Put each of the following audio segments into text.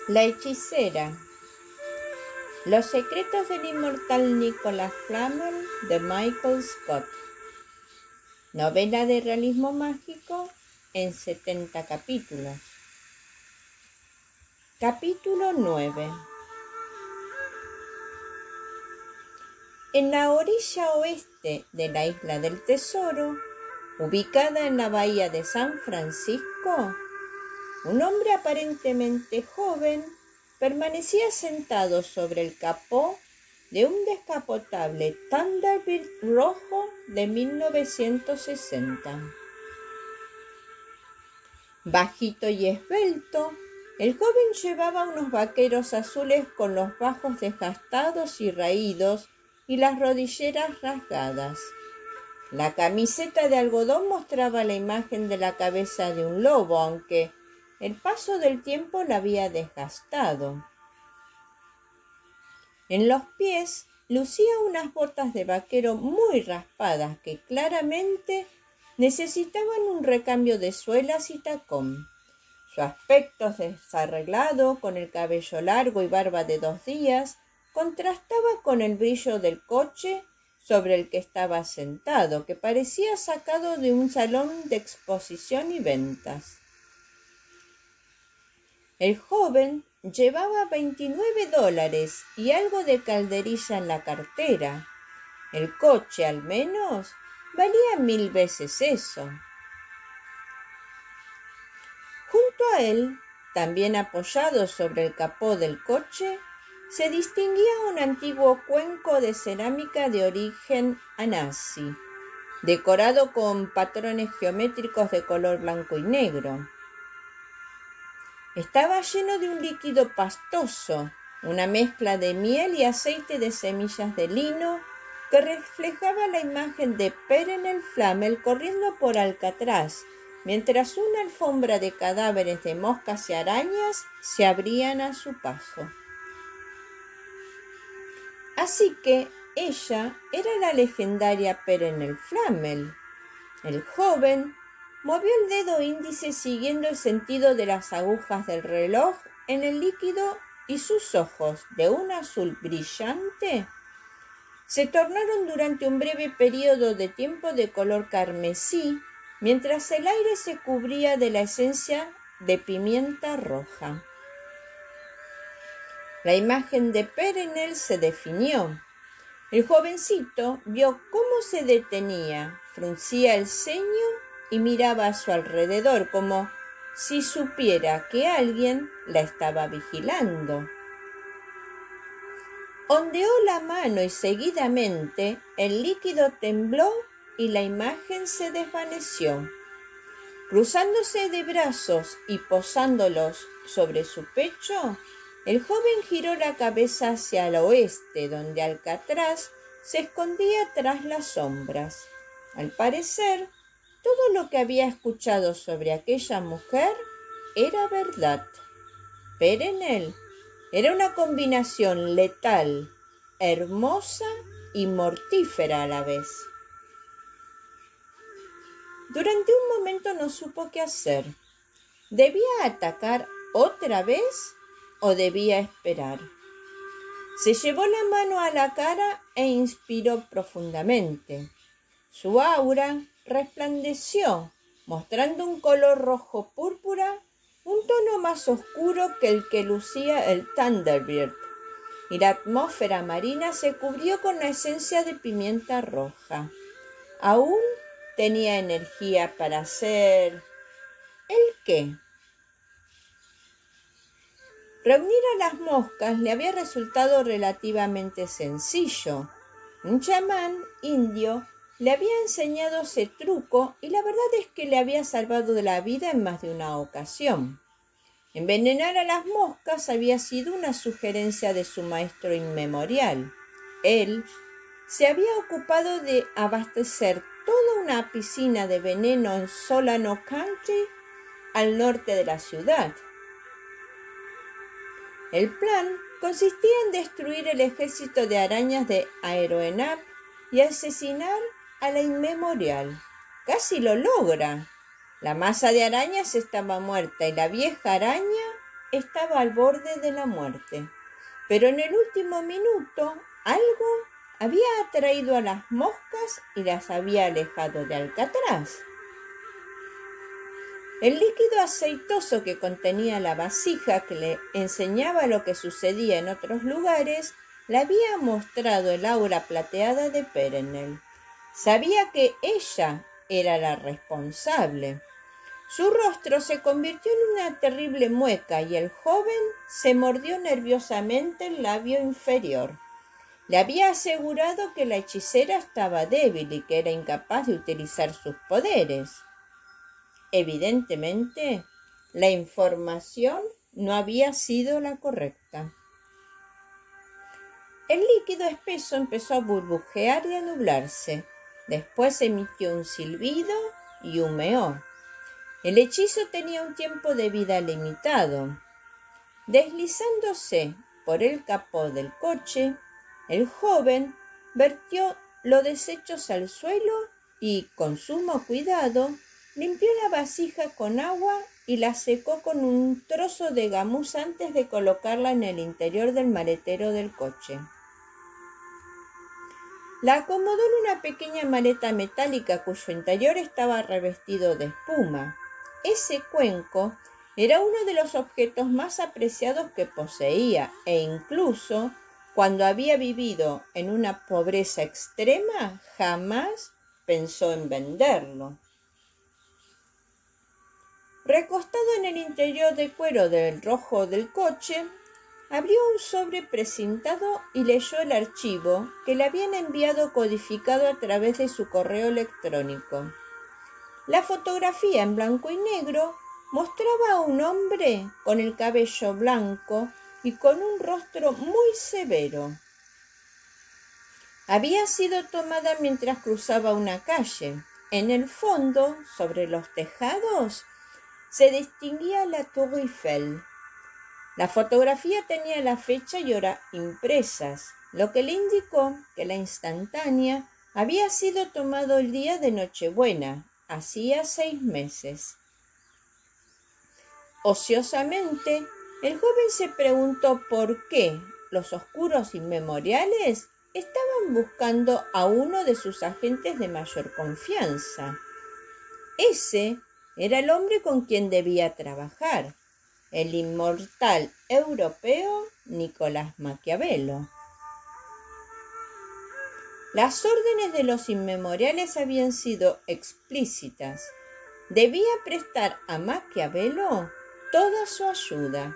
La hechicera. Los secretos del inmortal Nicholas Flamel de Michael Scott. Novela de realismo mágico en 70 capítulos. Capítulo 9. En la orilla oeste de la Isla del Tesoro, ubicada en la bahía de San Francisco, un hombre aparentemente joven permanecía sentado sobre el capó de un descapotable Thunderbird rojo de 1960. Bajito y esbelto, el joven llevaba unos vaqueros azules con los bajos desgastados y raídos y las rodilleras rasgadas. La camiseta de algodón mostraba la imagen de la cabeza de un lobo, aunque el paso del tiempo la había desgastado. En los pies lucía unas botas de vaquero muy raspadas que claramente necesitaban un recambio de suelas y tacón. Su aspecto desarreglado, con el cabello largo y barba de 2 días, contrastaba con el brillo del coche sobre el que estaba sentado, que parecía sacado de un salón de exposición y ventas. El joven llevaba $29 y algo de calderilla en la cartera. El coche, al menos, valía 1000 veces eso. Junto a él, también apoyado sobre el capó del coche, se distinguía un antiguo cuenco de cerámica de origen anasi, decorado con patrones geométricos de color blanco y negro. Estaba lleno de un líquido pastoso, una mezcla de miel y aceite de semillas de lino que reflejaba la imagen de Perenelle Flamel corriendo por Alcatraz, mientras una alfombra de cadáveres de moscas y arañas se abrían a su paso. Así que ella era la legendaria Perenelle Flamel. El joven movió el dedo índice siguiendo el sentido de las agujas del reloj en el líquido y sus ojos, de un azul brillante, se tornaron durante un breve periodo de tiempo de color carmesí, mientras el aire se cubría de la esencia de pimienta roja. La imagen de Perenelle se definió. El jovencito vio cómo se detenía, fruncía el ceño y miraba a su alrededor como si supiera que alguien la estaba vigilando. Ondeó la mano y seguidamente el líquido tembló y la imagen se desvaneció. Cruzándose de brazos y posándolos sobre su pecho, el joven giró la cabeza hacia el oeste, donde Alcatraz se escondía tras las sombras. Al parecer, todo lo que había escuchado sobre aquella mujer era verdad. Perenelle era una combinación letal, hermosa y mortífera a la vez. Durante un momento no supo qué hacer. ¿Debía atacar otra vez o debía esperar? Se llevó la mano a la cara e inspiró profundamente. Su aura resplandeció, mostrando un color rojo púrpura, un tono más oscuro que el que lucía el Thunderbird, y la atmósfera marina se cubrió con la esencia de pimienta roja. Aún tenía energía para hacer... ¿el qué? Reunir a las moscas le había resultado relativamente sencillo. Un chamán indio le había enseñado ese truco y la verdad es que le había salvado de la vida en más de una ocasión. Envenenar a las moscas había sido una sugerencia de su maestro inmemorial. Él se había ocupado de abastecer toda una piscina de veneno en Solano Country, al norte de la ciudad. El plan consistía en destruir el ejército de arañas de Aeroenap y asesinar a la inmemorial. Casi lo logra. La masa de arañas estaba muerta y la vieja araña estaba al borde de la muerte, pero en el último minuto algo había atraído a las moscas y las había alejado de Alcatraz. El líquido aceitoso que contenía la vasija que le enseñaba lo que sucedía en otros lugares le había mostrado el aura plateada de Perenelle. Sabía que ella era la responsable. Su rostro se convirtió en una terrible mueca y el joven se mordió nerviosamente el labio inferior. Le había asegurado que la hechicera estaba débil y que era incapaz de utilizar sus poderes. Evidentemente, la información no había sido la correcta. El líquido espeso empezó a burbujear y a nublarse. Después emitió un silbido y humeó. El hechizo tenía un tiempo de vida limitado. Deslizándose por el capó del coche, el joven vertió los desechos al suelo y, con sumo cuidado, limpió la vasija con agua y la secó con un trozo de gamuza antes de colocarla en el interior del maletero del coche. La acomodó en una pequeña maleta metálica cuyo interior estaba revestido de espuma. Ese cuenco era uno de los objetos más apreciados que poseía e incluso cuando había vivido en una pobreza extrema jamás pensó en venderlo. Recostado en el interior de cuero del rojo del coche, abrió un sobre precintado y leyó el archivo que le habían enviado codificado a través de su correo electrónico. La fotografía en blanco y negro mostraba a un hombre con el cabello blanco y con un rostro muy severo. Había sido tomada mientras cruzaba una calle. En el fondo, sobre los tejados, se distinguía la Tour Eiffel. La fotografía tenía la fecha y hora impresas, lo que le indicó que la instantánea había sido tomada el día de Nochebuena, hacía 6 meses. Ociosamente, el joven se preguntó por qué los oscuros inmemoriales estaban buscando a uno de sus agentes de mayor confianza. Ese era el hombre con quien debía trabajar, el inmortal europeo Nicolás Maquiavelo. Las órdenes de los inmemoriales habían sido explícitas. Debía prestar a Maquiavelo toda su ayuda.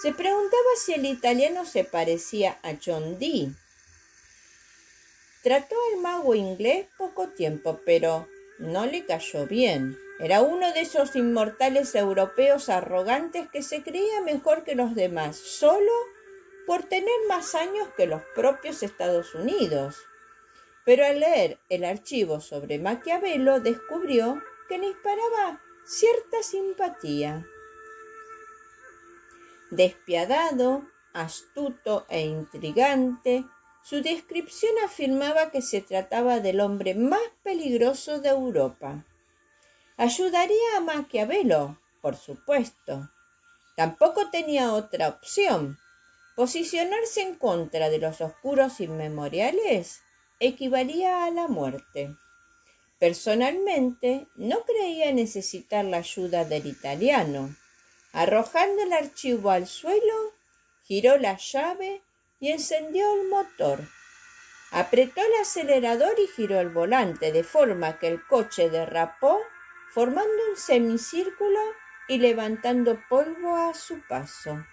Se preguntaba si el italiano se parecía a John Dee. Trató al mago inglés poco tiempo, pero no le cayó bien. Era uno de esos inmortales europeos arrogantes que se creía mejor que los demás, solo por tener más años que los propios Estados Unidos. Pero al leer el archivo sobre Maquiavelo descubrió que le inspiraba cierta simpatía. Despiadado, astuto e intrigante, su descripción afirmaba que se trataba del hombre más peligroso de Europa. Ayudaría a Maquiavelo, por supuesto. Tampoco tenía otra opción. Posicionarse en contra de los oscuros inmemoriales equivalía a la muerte. Personalmente, no creía necesitar la ayuda del italiano. Arrojando el archivo al suelo, giró la llave y encendió el motor. Apretó el acelerador y giró el volante, de forma que el coche derrapó, formando un semicírculo y levantando polvo a su paso.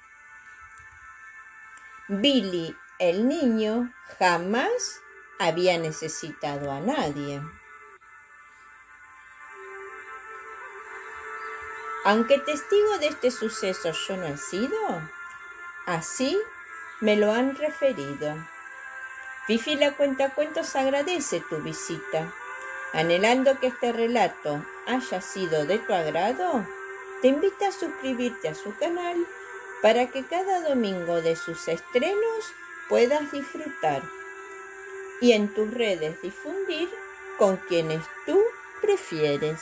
Billy, el niño, jamás había necesitado a nadie. Aunque testigo de este suceso yo no he sido, así me lo han referido. Fifi la Cuentacuentos agradece tu visita. Anhelando que este relato haya sido de tu agrado, te invita a suscribirte a su canal para que cada domingo de sus estrenos puedas disfrutar y en tus redes difundir con quienes tú prefieres.